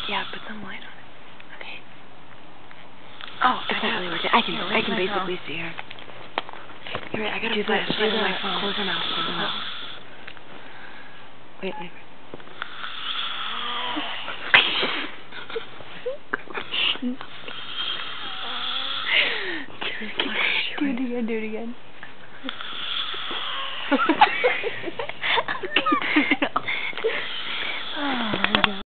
Yeah, put some light on it. Okay. Oh, it's not really working. I can basically see her. You're right, I gotta do flashlight on my phone. Close her mouth, close her mouth. Wait. Do it again.